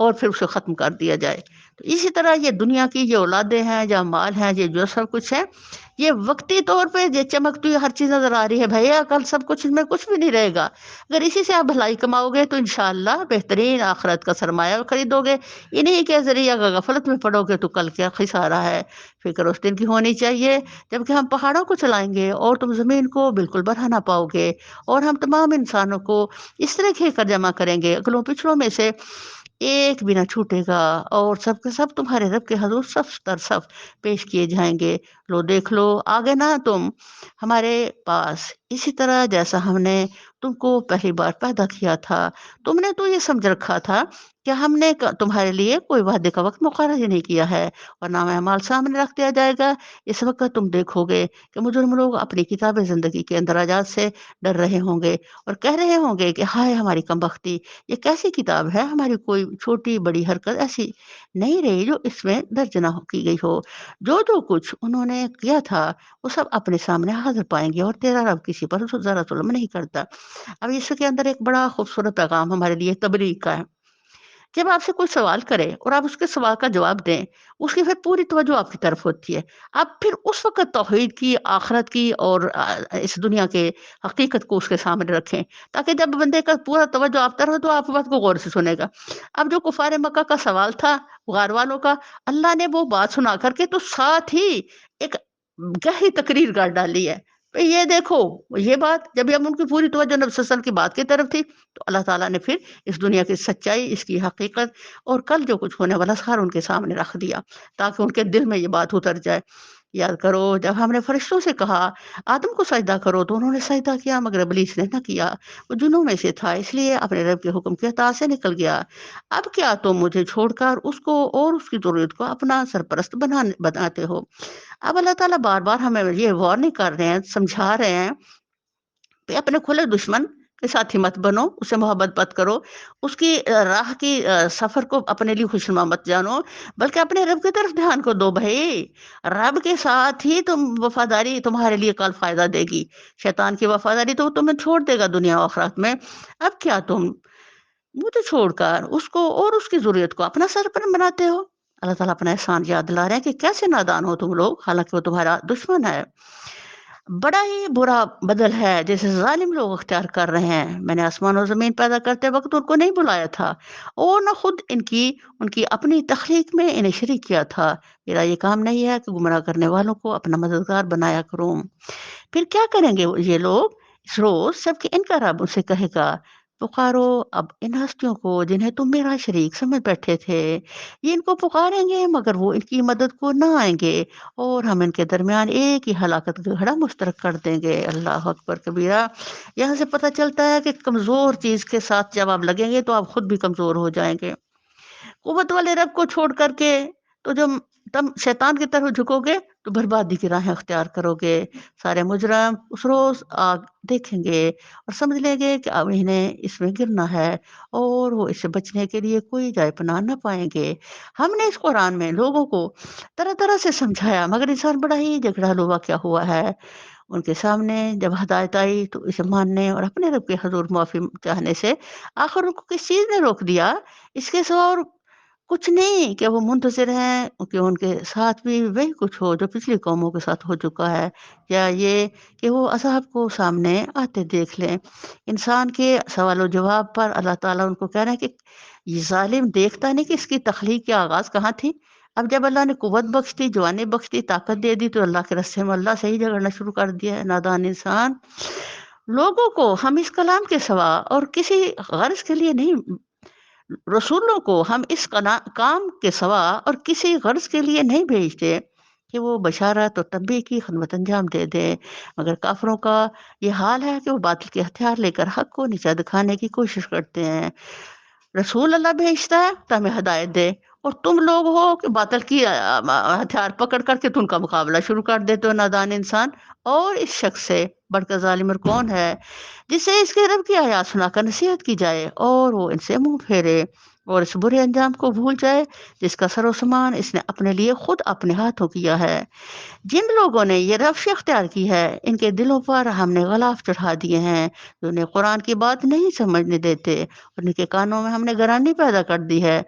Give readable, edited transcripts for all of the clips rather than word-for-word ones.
اور پھر اسے ختم کر دیا جائے۔ تو اسی طرح یہ دنیا کی جو اولادیں ہیں یا مال ہیں، یہ جو سب کچھ ہے، یہ وقتی طور پہ یہ چمکتی ہوئی ہر چیز نظر آ رہی ہے بھیا، کل سب کچھ ان میں کچھ بھی نہیں رہے گا۔ اگر اسی سے آپ بھلائی کماؤ گے تو انشاءاللہ بہترین آخرت کا سرمایہ خریدو گے۔ انہی کے ذریعے اگر غفلت میں پڑو گے تو کل کیا خسارہ ہے۔ فکر اس دن کی ہونی چاہیے جبکہ ہم پہاڑوں کو چلائیں گے اور تم زمین کو بالکل بڑھا نہ پاؤ گے، اور ہم تمام انسانوں کو اس طرح کھینچ کر جمع کریں گے، اگلوں پچھلوں میں سے ایک بھی نہ چھوٹے گا، اور سب کے سب تمہارے رب کے حضور صف در صف پیش کیے جائیں گے۔ لو دیکھ لو آگے نا تم ہمارے پاس، اسی طرح جیسا ہم نے تم کو پہلی بار پیدا کیا تھا، تم نے تو یہ سمجھ رکھا تھا کہ ہم نے تمہارے لیے کوئی وعدے کا وقت مقرر ہی نہیں کیا ہے، اور نام اعمال سامنے رکھ دیا جائے گا۔ اس وقت تم دیکھو گے کہ مجرم لوگ اپنی کتاب زندگی کے اندراجات سے ڈر رہے ہوں گے اور کہہ رہے ہوں گے کہ ہائے ہماری کمبختی، یہ کیسی کتاب ہے، ہماری کوئی چھوٹی بڑی حرکت ایسی نہیں رہی جو اس میں درج نہ کی گئی ہو۔ جو کچھ انہوں نے کیا تھا وہ سب اپنے سامنے حاضر پائیں گے، اور تیرا رب کسی پر ذرا ظلم نہیں کرتا۔ اب اس کے اندر ایک بڑا خوبصورت پیغام ہمارے لیے تبلیغ کا ہے۔ جب آپ سے کوئی سوال کرے اور آپ اس کے سوال کا جواب دیں، اس کی پھر پوری توجہ آپ کی طرف ہوتی ہے۔ آپ پھر اس وقت توحید کی، آخرت کی اور اس دنیا کے حقیقت کو اس کے سامنے رکھیں، تاکہ جب بندے کا پورا توجہ آپ طرف ہو تو آپ بات کو غور سے سنے گا۔ اب جو کفار مکہ کا سوال تھا غار والوں کا، اللہ نے وہ بات سنا کر کے تو ساتھ ہی ایک گہری تقریر کر ڈالی ہے۔ یہ دیکھو، یہ بات جب ہم ان کی پوری توجہ نبی صلی اللہ علیہ وسلم کی بات کی طرف تھی تو اللہ تعالیٰ نے پھر اس دنیا کی سچائی، اس کی حقیقت اور کل جو کچھ ہونے والا سارا ان کے سامنے رکھ دیا، تاکہ ان کے دل میں یہ بات اتر جائے۔ یاد کرو جب ہم نے فرشتوں سے کہا آدم کو سجدہ کرو تو انہوں نے سجدہ کیا، مگر ابلیس نے نہ کیا، وہ جنوں میں سے تھا، اس لیے اپنے رب کے حکم کے اطاعت سے نکل گیا۔ اب کیا تم مجھے چھوڑ کر اس کو اور اس کی ضرورت کو اپنا سرپرست بناتے ہو؟ اب اللہ تعالیٰ بار بار ہمیں یہ وارننگ کر رہے ہیں، سمجھا رہے ہیں کہ اپنے کھلے دشمن کے ساتھی مت بنو، اسے محبت مت کرو، اس کی راہ کی سفر کو اپنے لیے خوشنما مت جانو، بلکہ اپنے رب کی طرف دھیان کو دو۔ بھائی رب کے ساتھ ہی تم وفاداری تمہارے لیے کل فائدہ دے گی، شیطان کی وفاداری تو تمہیں چھوڑ دے گا دنیا و آخرت میں۔ اب کیا تم مجھے چھوڑ کر اس کو اور اس کی ضروریت کو اپنا سرپرست بناتے ہو؟ اللہ تعالیٰ اپنا احسان یاد دلا رہے ہیں کہ کیسے نادان ہو تم لوگ، حالانکہ وہ تمہارا دشمن ہے۔ بڑا ہی برا بدل ہے جیسے ظالم لوگ اختیار کر رہے ہیں۔ میں نے آسمان و زمین پیدا کرتے وقت ان کو نہیں بلایا تھا، اور نہ خود ان کی اپنی تخلیق میں انہیں شریک کیا تھا۔ میرا یہ کام نہیں ہے کہ گمراہ کرنے والوں کو اپنا مددگار بنایا کروں۔ پھر کیا کریں گے یہ لوگ اس روز جب کہ ان کا رب ان سے کہے گا پکارو اب ان ہستیوں کو جنہیں تم میرا شریک سمجھ بیٹھے تھے، یہ ان کو پکاریں گے مگر وہ ان کی مدد کو نہ آئیں گے، اور ہم ان کے درمیان ایک ہی ہلاکت کا گھڑا مشترک کر دیں گے۔ اللہ اکبر کبیرہ۔ یہاں سے پتہ چلتا ہے کہ کمزور چیز کے ساتھ جب آپ لگیں گے تو آپ خود بھی کمزور ہو جائیں گے۔ قوت والے رب کو چھوڑ کر کے تو جب تم شیطان کی طرف جھکو گے تو بربادی کی راہیں اختیار کرو گے۔ سارے مجرم اس روز آگ دیکھیں گے اور سمجھ لیں گے کہ اب انہیں اس میں گرنا ہے، اور وہ اس سے بچنے کے لیے کوئی جائے پناہ نہ پائیں گے۔ ہم نے اس قرآن میں لوگوں کو طرح طرح سے سمجھایا، مگر انسان بڑا ہی جھگڑالو واقعہ ہوا ہے۔ ان کے سامنے جب ہدایت آئی تو اسے ماننے اور اپنے رب کے حضور معافی چاہنے سے آخر ان کو کس چیز نے روک دیا؟ اس کے سوا اور کچھ نہیں کہ وہ منتظر ہیں کہ ان کے ساتھ بھی وہی کچھ ہو جو پچھلی قوموں کے ساتھ ہو چکا ہے، یا یہ کہ وہ عذاب کو سامنے آتے دیکھ لیں۔ انسان کے سوال و جواب پر اللہ تعالیٰ ان کو کہہ رہے ہیں کہ یہ ظالم دیکھتا نہیں کہ اس کی تخلیق کا آغاز کہاں تھی؟ اب جب اللہ نے قوت بخش دی، جوانی بخش دی، طاقت دے دی، تو اللہ کے رستے میں اللہ سے ہی جھگڑنا شروع کر دیا ہے نادان انسان۔ لوگوں کو ہم اس کلام کے سوا اور کسی غرض کے لیے نہیں، رسولوں کو ہم اس کام کے سوا اور کسی غرض کے لیے نہیں بھیجتے کہ وہ بشارت اور تنبیہ کی خدمت انجام دے دیں، مگر کافروں کا یہ حال ہے کہ وہ باطل کے ہتھیار لے کر حق کو نیچا دکھانے کی کوشش کرتے ہیں۔ رسول اللہ بھیجتا ہے تو ہمیں ہدایت دے، اور تم لوگ ہو کہ باطل کی ہتھیار پکڑ کر کے تم کا مقابلہ شروع کر دیتے ہو نادان انسان۔ اور اس شخص سے بڑھ کر ظالم اور کون ہے جسے اس کے رب کی آیات سنا کر نصیحت کی جائے اور وہ ان سے منہ پھیرے۔ اور اس برے انجام کو بھول جائے جس کا سر و سامان اس نے اپنے لیے خود اپنے ہاتھوں کیا ہے۔ جن لوگوں نے یہ روش اختیار کی ہے ان کے دلوں پر ہم نے غلاف چڑھا دیے ہیں جو انہیں قرآن کی بات نہیں سمجھنے دیتے، اور ان کے کانوں میں ہم نے گرانی پیدا کر دی ہے۔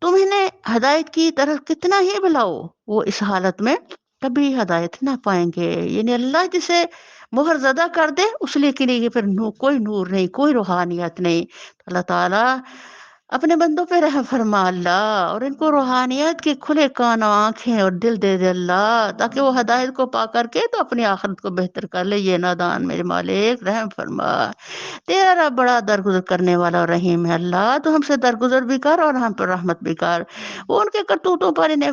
تم انہیں ہدایت کی طرف کتنا ہی بلاؤ، وہ اس حالت میں کبھی ہدایت نہ پائیں گے۔ یعنی اللہ جسے مہر زدہ کر دے اس لیے کے لیے پھر کوئی نور نہیں، کوئی روحانیت نہیں۔ تو اللہ تعالیٰ اپنے بندوں پہ رحم فرما اللہ، اور ان کو روحانیت کے کھلے کان و آنکھیں اور دل دے دے اللہ، تاکہ وہ ہدایت کو پا کر کے تو اپنی آخرت کو بہتر کر لے۔ یہ نادان میرے مالک رحم فرما، تیرا رب بڑا درگزر کرنے والا اور رحیم ہے اللہ، تو ہم سے درگزر بھی کر اور ہم پر رحمت بھی کر۔ وہ ان کے کرتوتوں پر انہیں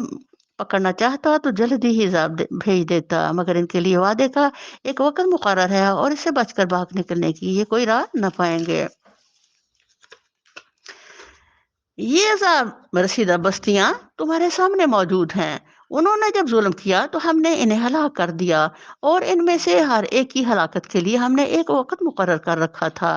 پکڑنا چاہتا تو جلدی ہی عذاب بھیج دیتا، مگر ان کے لیے وعدے کا ایک وقت مقرر ہے اور اس سے بچ کر باغ نکلنے کی یہ کوئی راہ نہ پائیں گے۔ یہ عذاب رسیدہ بستیاں تمہارے سامنے موجود ہیں، انہوں نے جب ظلم کیا تو ہم نے انہیں ہلاک کر دیا، اور ان میں سے ہر ایک کی ہلاکت کے لیے ہم نے ایک وقت مقرر کر رکھا تھا۔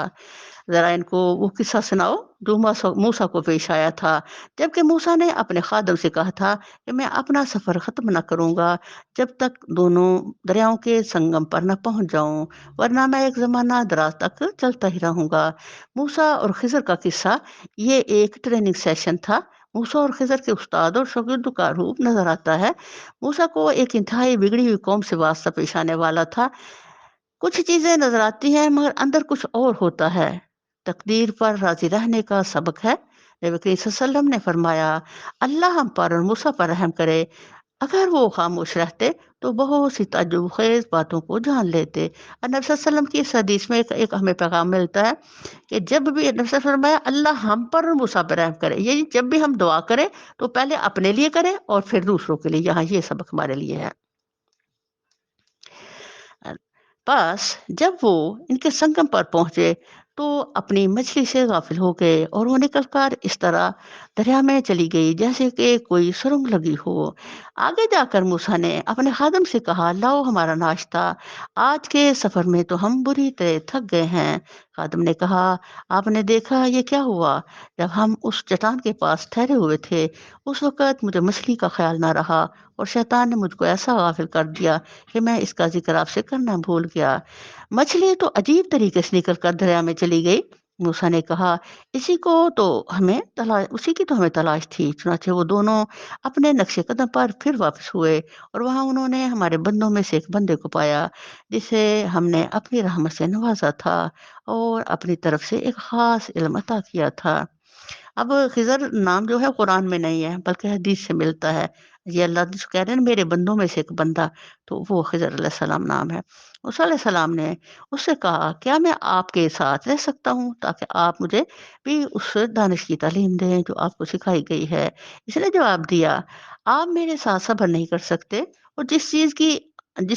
ذرا ان کو وہ قصہ سناؤ جو موسیٰ کو پیش آیا تھا، جبکہ موسیٰ نے اپنے خادم سے کہا تھا کہ میں اپنا سفر ختم نہ کروں گا جب تک دونوں دریاؤں کے سنگم پر نہ پہنچ جاؤں، ورنہ میں ایک زمانہ دراز تک چلتا ہی رہوں گا۔ موسیٰ اور خضر کا قصہ یہ ایک ٹریننگ سیشن تھا۔ موسیٰ اور خضر کے استاد اور شاگرد کا روپ نظر آتا ہے۔ موسیٰ کو ایک انتہائی بگڑی ہوئی قوم سے واسطہ پیش آنے والا تھا۔ کچھ چیزیں نظر آتی ہیں مگر اندر کچھ اور ہوتا ہے۔ تقدیر پر راضی رہنے کا سبق ہے۔ نبی کریم صلی اللہ علیہ وسلم نے فرمایا اللہ ہم پر اور موسیٰ پر رحم کرے، اگر وہ خاموش رہتے تو بہت سی تعجب خیز باتوں کو جان لیتے۔ اور نبی صلی اللہ علیہ وسلم کی اس حدیث میں ایک ہمیں پیغام ملتا ہے کہ جب بھی نبی صلی اللہ علیہ وسلم نے فرمایا اللہ ہم پر اور موسیٰ پر رحم کرے، یعنی جب بھی ہم دعا کریں تو پہلے اپنے لیے کریں اور پھر دوسروں کے لیے۔ یہاں یہ سبق ہمارے لیے ہے۔ پس جب وہ ان کے سنگم پر پہنچے تو اپنی مچھلی سے غافل ہو گئے، اور وہ نکل کر اس طرح دریا میں چلی گئی جیسے کہ کوئی سرنگ لگی ہو۔ آگے جا کر موسیٰ نے اپنے خادم سے کہا لاؤ ہمارا ناشتہ، آج کے سفر میں تو ہم بری طرح تھک گئے ہیں۔ خادم نے کہا آپ نے دیکھا یہ کیا ہوا؟ جب ہم اس چٹان کے پاس ٹھہرے ہوئے تھے اس وقت مجھے مچھلی کا خیال نہ رہا، اور شیطان نے مجھ کو ایسا غافل کر دیا کہ میں اس کا ذکر آپ سے کرنا بھول گیا۔ مچھلی تو عجیب طریقے سے نکل کر دریا میں چلی گئی۔ موسیٰ نے کہا اسی کی تو ہمیں تلاش تھی۔ چنانچہ وہ دونوں اپنے نقش قدم پر پھر واپس ہوئے، اور وہاں انہوں نے ہمارے بندوں میں سے ایک بندے کو پایا جسے ہم نے اپنی رحمت سے نوازا تھا اور اپنی طرف سے ایک خاص علم عطا کیا تھا۔ اب خضر نام جو ہے قرآن میں نہیں ہے بلکہ حدیث سے ملتا ہے۔ یہ اللہ جو کہہ رہے ہیں میرے بندوں میں سے ایک بندہ، تو وہ خضر علیہ السلام نام ہے۔ موسیٰ علیہ السلام نے اس سے کہا کیا میں آپ کے ساتھ رہ سکتا ہوں تاکہ آپ مجھے بھی اس دانش کی تعلیم دیں جو آپ کو سکھائی گئی ہے؟ اس نے جواب دیا آپ میرے ساتھ صبر نہیں کر سکتے، اور جس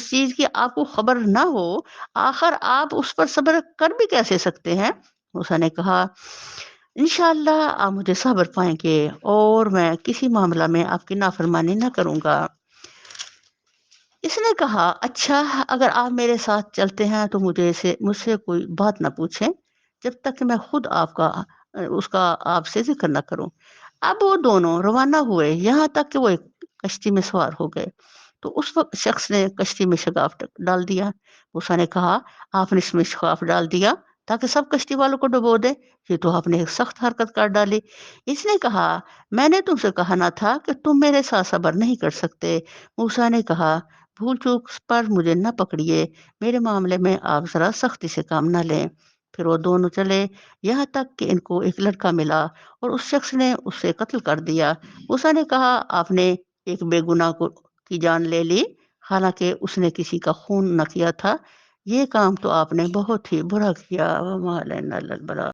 چیز کی آپ کو خبر نہ ہو آخر آپ اس پر صبر کر بھی کیسے سکتے ہیں؟ موسیٰ نے کہا انشاءاللہ آپ مجھے صبر پائیں گے اور میں کسی معاملہ میں آپ کی نافرمانی نہ کروں گا۔ اس نے کہا اچھا اگر آپ میرے ساتھ چلتے ہیں تو مجھ سے کوئی بات نہ پوچھیں جب تک کہ میں خود اس کا آپ سے ذکر نہ کروں۔ اب وہ دونوں روانہ ہوئے یہاں تک کہ وہ ایک کشتی میں سوار ہو گئے، تو اس وقت شخص نے کشتی میں شگاف ڈال دیا۔ موسیٰ نے کہا آپ نے اس میں شگاف ڈال دیا تاکہ سب کشتی والوں کو ڈبو دے، یہ تو آپ نے ایک سخت حرکت کر ڈالی۔ اس نے کہا میں نے تم سے کہا نہ تھا کہ تم میرے ساتھ صبر نہیں کر سکتے؟ موسیٰ نے کہا بھول چوک پر مجھے نہ پکڑیے، میرے معاملے میں آپ ذرا سختی سے کام نہ لیں۔ پھر وہ دونوں چلے یہاں تک کہ ان کو ایک لڑکا ملا اور اس شخص نے اسے قتل کر دیا۔ موسیٰ نے کہا آپ نے ایک بے گناہ کی جان لے لی حالانکہ اس نے کسی کا خون نہ کیا تھا، یہ کام تو آپ نے بہت ہی برا کیا۔ وما علینا الا البلاغ۔